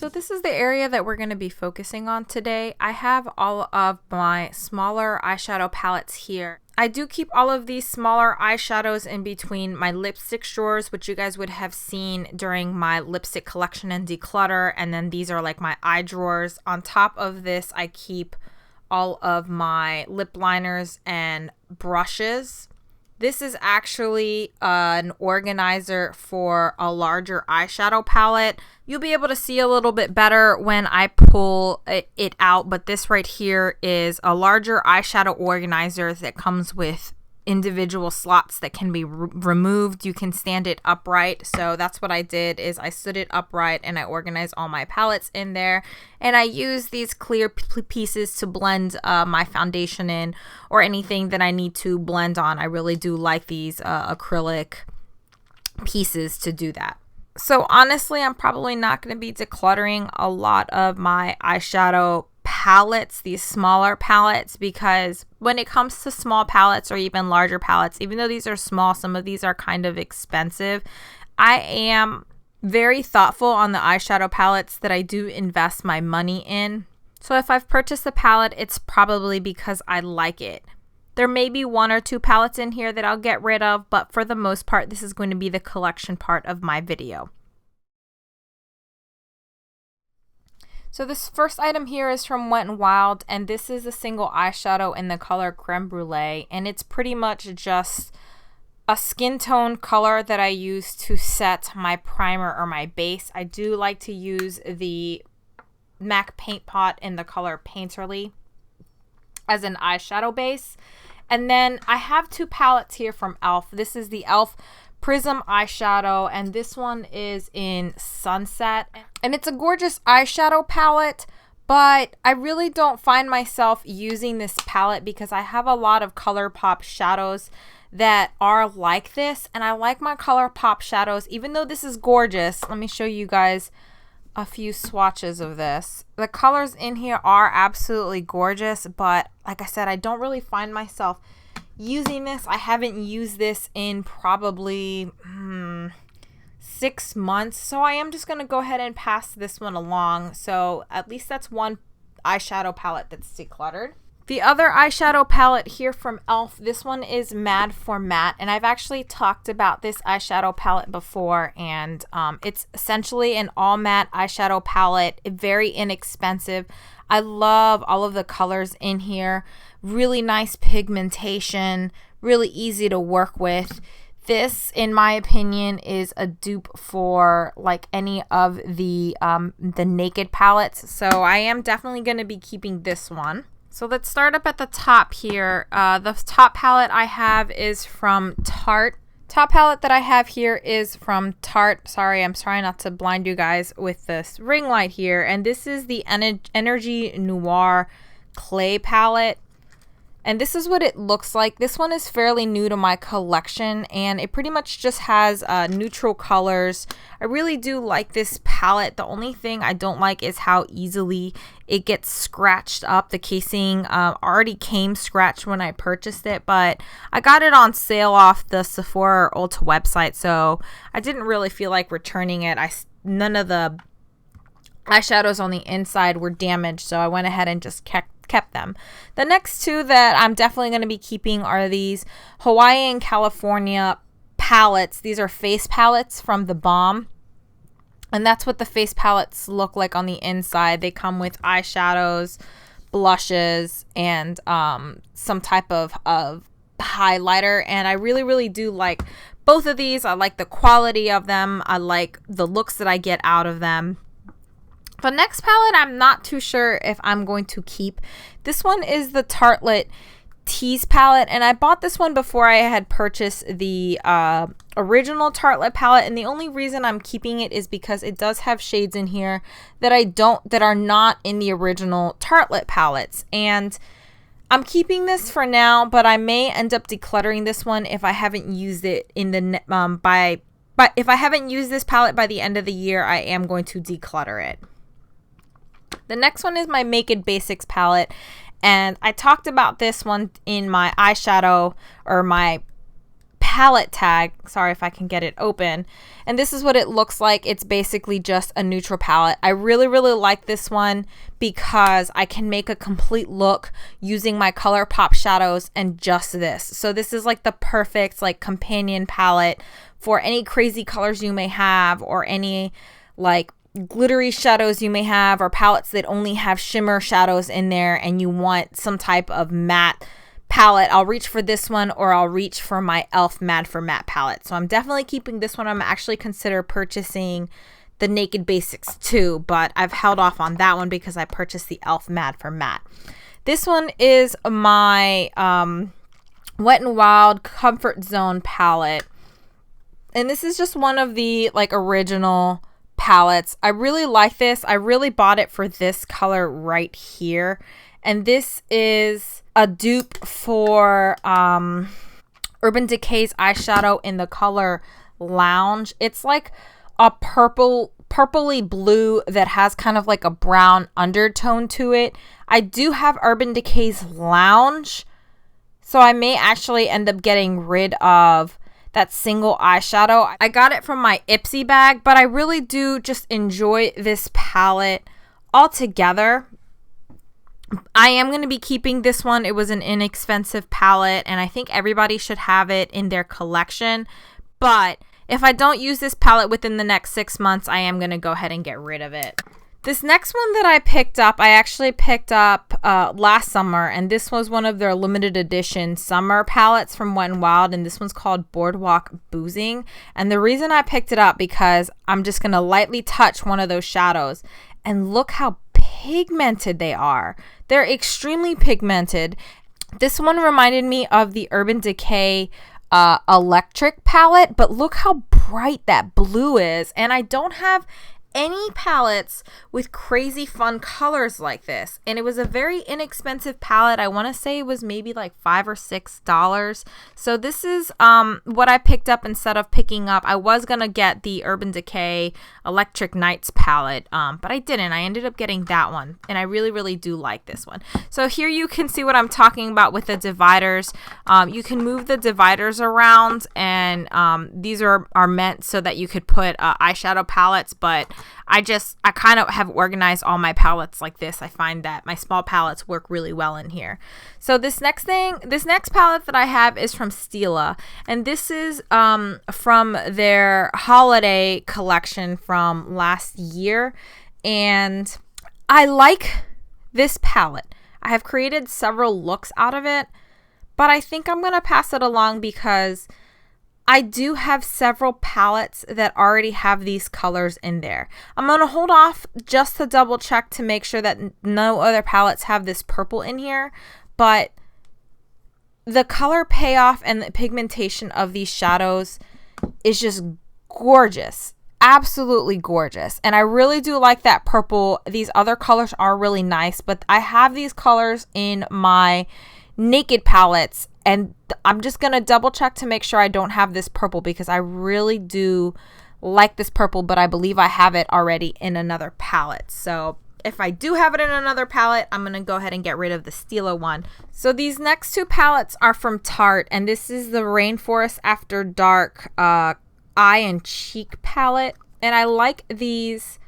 So this is the area that we're going to be focusing on today. I have all of my smaller eyeshadow palettes here. I do keep all of these smaller eyeshadows in between my lipstick drawers, which you guys would have seen during my lipstick collection and declutter. And then these are like my eye drawers. On top of this, I keep all of my lip liners and brushes. This is actually an organizer for a larger eyeshadow palette. You'll be able to see a little bit better when I pull it out, but this right here is a larger eyeshadow organizer that comes with individual slots that can be removed. You can stand it upright. So that's what I did, is I stood it upright and I organized all my palettes in there, and I use these clear pieces to blend my foundation in or anything that I need to blend on. I really do like these acrylic pieces to do that. So honestly, I'm probably not going to be decluttering a lot of my eyeshadow palettes, these smaller palettes, because when it comes to small palettes or even larger palettes, even though these are small, some of these are kind of expensive. I am very thoughtful on the eyeshadow palettes that I do invest my money in. So if I've purchased a palette, it's probably because I like it. There may be one or two palettes in here that I'll get rid of, but for the most part, this is going to be the collection part of my video. So this first item here is from Wet n Wild, and this is a single eyeshadow in the color Creme Brulee, and it's pretty much just a skin tone color that I use to set my primer or my base. I do like to use the MAC Paint Pot in the color Painterly as an eyeshadow base. And then I have two palettes here from e.l.f. This is the e.l.f. Prism eyeshadow, and this one is in Sunset, and it's a gorgeous eyeshadow palette, but I really don't find myself using this palette because I have a lot of ColourPop shadows that are like this, and I like my ColourPop shadows. Even though this is gorgeous, let me show you guys a few swatches of this. The colors in here are absolutely gorgeous, but like I said, I don't really find myself using this. I haven't used this in probably 6 months, so I am just going to go ahead and pass this one along. So at least that's one eyeshadow palette that's decluttered. The other eyeshadow palette here from e.l.f., this one is Mad for Matte, and I've actually talked about this eyeshadow palette before, and it's essentially an all matte eyeshadow palette, very inexpensive. I love all of the colors in here. Really nice pigmentation, really easy to work with. This, in my opinion, is a dupe for like any of the Naked palettes. So I am definitely going to be keeping this one. So let's start up at the top here. The top palette I have is from Tarte. Top palette that I have here is from Tarte. Sorry, I'm trying not to blind you guys with this ring light here. And this is the Energy Noir Clay palette. And this is what it looks like. This one is fairly new to my collection, and it pretty much just has neutral colors. I really do like this palette. The only thing I don't like is how easily it gets scratched up. The casing already came scratched when I purchased it, but I got it on sale off the Sephora or Ulta website, so I didn't really feel like returning it. None of the eyeshadows on the inside were damaged, so I went ahead and just kept them. The next two that I'm definitely going to be keeping are these Hawaii and California palettes. These are face palettes from The Balm, and that's what the face palettes look like on the inside. They come with eyeshadows, blushes, and some type of highlighter, and I really do like both of these. I like the quality of them. I like the looks that I get out of them. The next palette, I'm not too sure if I'm going to keep. This one is the Tartelette Tease palette, and I bought this one before I had purchased the original Tartelette palette, and the only reason I'm keeping it is because it does have shades in here that are not in the original Tartelette palettes, and I'm keeping this for now, but I may end up decluttering this one if I haven't used it in the but if I haven't used this palette by the end of the year, I am going to declutter it. The next one is my Make It Basics palette, and I talked about this one in my eyeshadow or my palette tag. Sorry if I can get it open. And this is what it looks like. It's basically just a neutral palette. I really, really like this one because I can make a complete look using my ColourPop shadows and just this. So this is like the perfect like companion palette for any crazy colors you may have, or any like glittery shadows you may have, or palettes that only have shimmer shadows in there and you want some type of matte palette. I'll reach for this one, or I'll reach for my e.l.f. Mad for Matte palette. So I'm definitely keeping this one. I'm actually consider purchasing the Naked Basics too, but I've held off on that one because I purchased the e.l.f. Mad for Matte. This one is my Wet n Wild Comfort Zone palette, and this is just one of the like original palettes. I really like this. I really bought it for this color right here, and this is a dupe for Urban Decay's eyeshadow in the color Lounge. It's like a purpley blue that has kind of like a brown undertone to it. I do have Urban Decay's Lounge, so I may actually end up getting rid of that single eyeshadow. I got it from my Ipsy bag, but I really do just enjoy this palette altogether. I am going to be keeping this one. It was an inexpensive palette, and I think everybody should have it in their collection. But if I don't use this palette within the next 6 months, I am going to go ahead and get rid of it. This next one that I picked up, I actually picked up last summer, and this was one of their limited edition summer palettes from Wet n Wild, and this one's called Boardwalk Boozing. And the reason I picked it up because I'm just going to lightly touch one of those shadows, and look how pigmented they are. They're extremely pigmented. This one reminded me of the Urban Decay Electric palette, but look how bright that blue is. And I don't have any palettes with crazy fun colors like this, and it was a very inexpensive palette. I want to say it was maybe like $5 or $6. So this is what I picked up instead of picking up. I was gonna get the Urban Decay Electric Nights palette, but I didn't. I ended up getting that one, and I really, really do like this one. So here you can see what I'm talking about with the dividers. You can move the dividers around, and these are meant so that you could put eyeshadow palettes, but I kind of have organized all my palettes like this. I find that my small palettes work really well in here. So this next palette that I have is from Stila, and this is from their holiday collection from last year, and I like this palette. I have created several looks out of it, but I think I'm going to pass it along because I do have several palettes that already have these colors in there. I'm going to hold off just to double check to make sure that no other palettes have this purple in here, but the color payoff and the pigmentation of these shadows is just gorgeous. Absolutely gorgeous. And I really do like that purple. These other colors are really nice, but I have these colors in my Naked palettes, and I'm just going to double check to make sure I don't have this purple because I really do like this purple, but I believe I have it already in another palette. So if I do have it in another palette, I'm going to go ahead and get rid of the Stila one. So these next two palettes are from Tarte, and this is the Rainforest After Dark Eye and Cheek palette. And I like these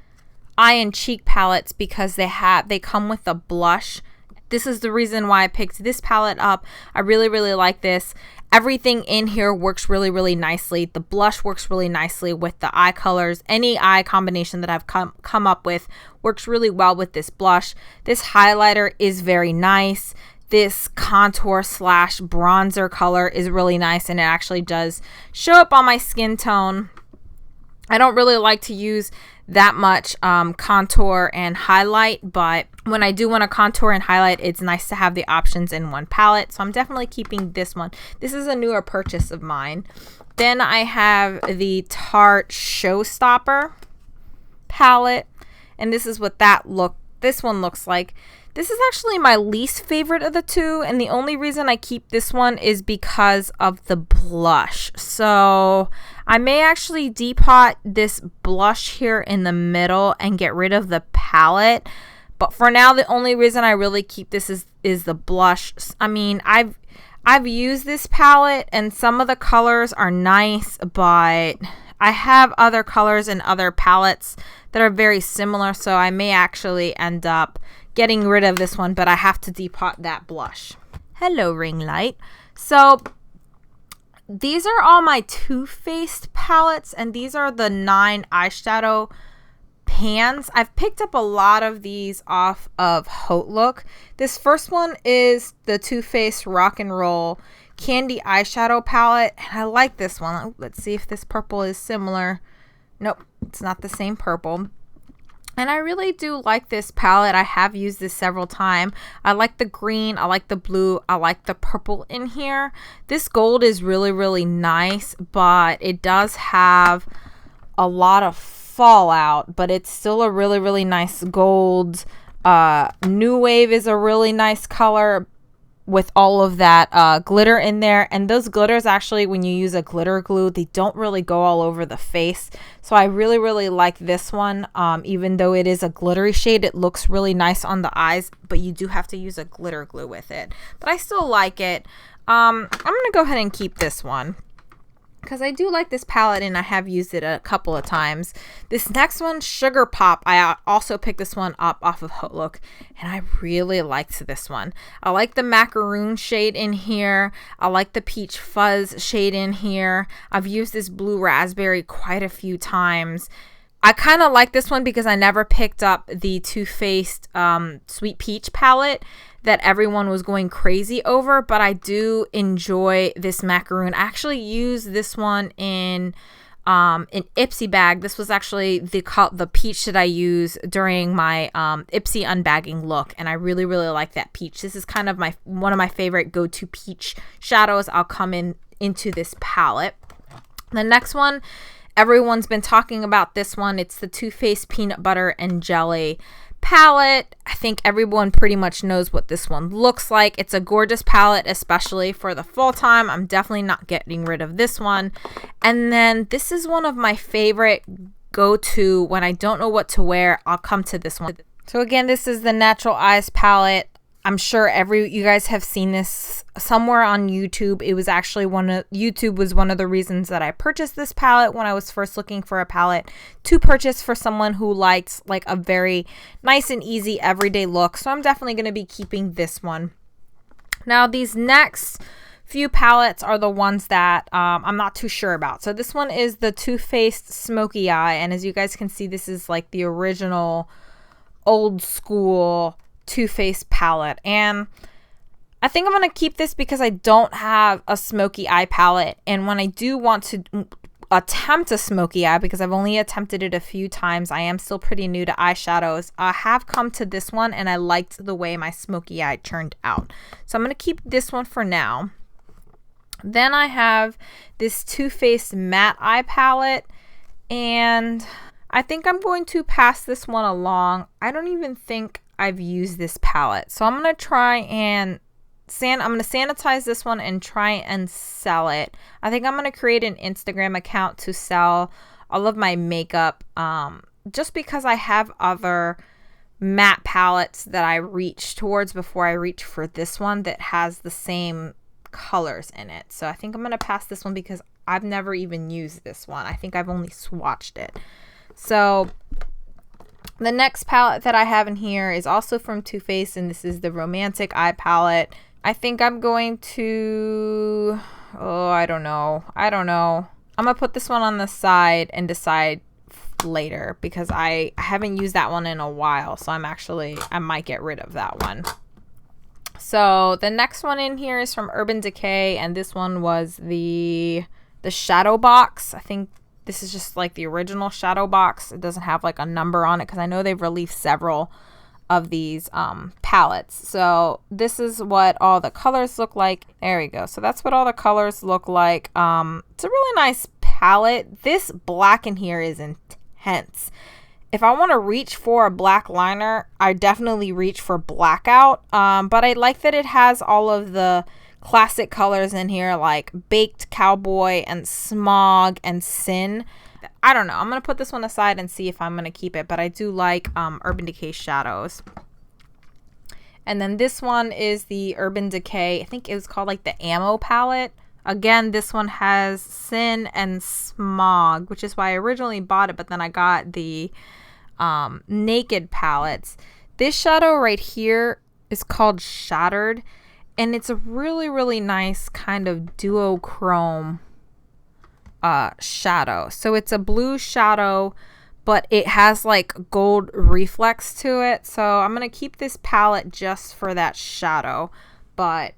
eye and cheek palettes because they come with a blush. This is the reason why I picked this palette up. I really, really like this. Everything in here works really, really nicely. The blush works really nicely with the eye colors. Any eye combination that I've come up with works really well with this blush. This highlighter is very nice. This contour / bronzer color is really nice, and it actually does show up on my skin tone. I don't really like to use that much contour and highlight, but when I do want to contour and highlight, it's nice to have the options in one palette. So I'm definitely keeping this one. This is a newer purchase of mine. Then I have the Tarte Showstopper palette, and this is what this one looks like. This is actually my least favorite of the two, and the only reason I keep this one is because of the blush. So I may actually depot this blush here in the middle and get rid of the palette. But for now, the only reason I really keep this is the blush. I mean, I've used this palette and some of the colors are nice, but I have other colors in other palettes that are very similar, so I may actually end up getting rid of this one, but I have to depot that blush. Hello, ring light. So these are all my Too Faced palettes, and these are the 9 eyeshadow pans. I've picked up a lot of these off of Haute Look. This first one is the Too Faced Rock and Roll Candy Eyeshadow Palette, and I like this one. Let's see if this purple is similar. Nope, it's not the same purple. And I really do like this palette. I have used this several times. I like the green, I like the blue, I like the purple in here. This gold is really, really nice, but it does have a lot of fallout, but it's still a really, really nice gold. New Wave is a really nice color with all of that glitter in there, and those glitters actually, when you use a glitter glue, they don't really go all over the face. So I really, really like this one. Even though it is a glittery shade, it looks really nice on the eyes, but you do have to use a glitter glue with it, but I still like it. I'm gonna go ahead and keep this one because I do like this palette and I have used it a couple of times. This next one, Sugar Pop, I also picked this one up off of Haute Look, and I really liked this one. I like the macaroon shade in here. I like the peach fuzz shade in here. I've used this blue raspberry quite a few times. I kind of like this one because I never picked up the Too Faced Sweet Peach palette that everyone was going crazy over, but I do enjoy this macaroon. I actually used this one in Ipsy bag. This was actually the peach that I used during my Ipsy unbagging look, and I really, really like that peach. This is kind of one of my favorite go-to peach shadows. I'll come into this palette. The next one, everyone's been talking about this one. It's the Too Faced Peanut Butter and Jelly palette. I think everyone pretty much knows what this one looks like. It's a gorgeous palette, especially for the fall time. I'm definitely not getting rid of this one. And then this is one of my favorite go-to when I don't know what to wear. I'll come to this one. So again, this is the Natural Eyes palette. I'm sure you guys have seen this somewhere on YouTube. It was actually YouTube was one of the reasons that I purchased this palette when I was first looking for a palette to purchase for someone who likes like a very nice and easy everyday look. So I'm definitely going to be keeping this one. Now these next few palettes are the ones that I'm not too sure about. So this one is the Too Faced Smoky Eye, and as you guys can see, this is like the original old school Too Faced palette, and I think I'm going to keep this because I don't have a smoky eye palette, and when I do want to attempt a smoky eye, because I've only attempted it a few times, I am still pretty new to eyeshadows, I have come to this one and I liked the way my smoky eye turned out, so I'm going to keep this one for now. Then I have this Too Faced Matte Eye palette, and I think I'm going to pass this one along. I don't even think I've used this palette, so I'm gonna try and I'm gonna sanitize this one and try and sell it. I think I'm gonna create an Instagram account to sell all of my makeup, just because I have other matte palettes that I reach towards before I reach for this one that has the same colors in it. So I think I'm gonna pass this one because I've never even used this one. I think I've only swatched it. So the next palette that I have in here is also from Too Faced, and this is the Romantic Eye palette. I think I'm going to, I don't know. I'm gonna put this one on the side and decide later because I haven't used that one in a while, so I might get rid of that one. So the next one in here is from Urban Decay, and this one was the Shadow Box. I think this is just like the original Shadow Box. It doesn't have like a number on it because I know they've released several of these palettes. So this is what all the colors look like. There we go. So that's what all the colors look like. It's a really nice palette. This black in here is intense. If I want to reach for a black liner, I definitely reach for Blackout. But I like that it has all of the classic colors in here like Baked Cowboy and Smog and Sin. I don't know. I'm going to put this one aside and see if I'm going to keep it, but I do like Urban Decay shadows. And then this one is the Urban Decay. I think it was called like the Ammo palette. Again, this one has Sin and Smog, which is why I originally bought it, but then I got the Naked palettes. This shadow right here is called Shattered, and it's a really, really nice kind of duochrome shadow. So it's a blue shadow, but it has like gold reflex to it. So I'm going to keep this palette just for that shadow, but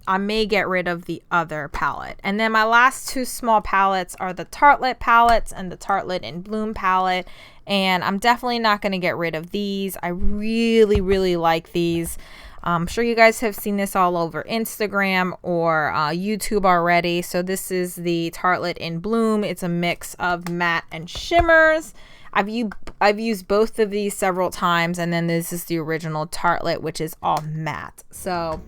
I may get rid of the other palette. And then my last two small palettes are the Tartelette palettes and the Tartelette in Bloom palette. And I'm definitely not going to get rid of these. I really, really like these. I'm sure you guys have seen this all over Instagram or YouTube already. So this is the Tartelette in Bloom. It's a mix of matte and shimmers. I've used both of these several times, and then this is the original Tartelette, which is all matte. So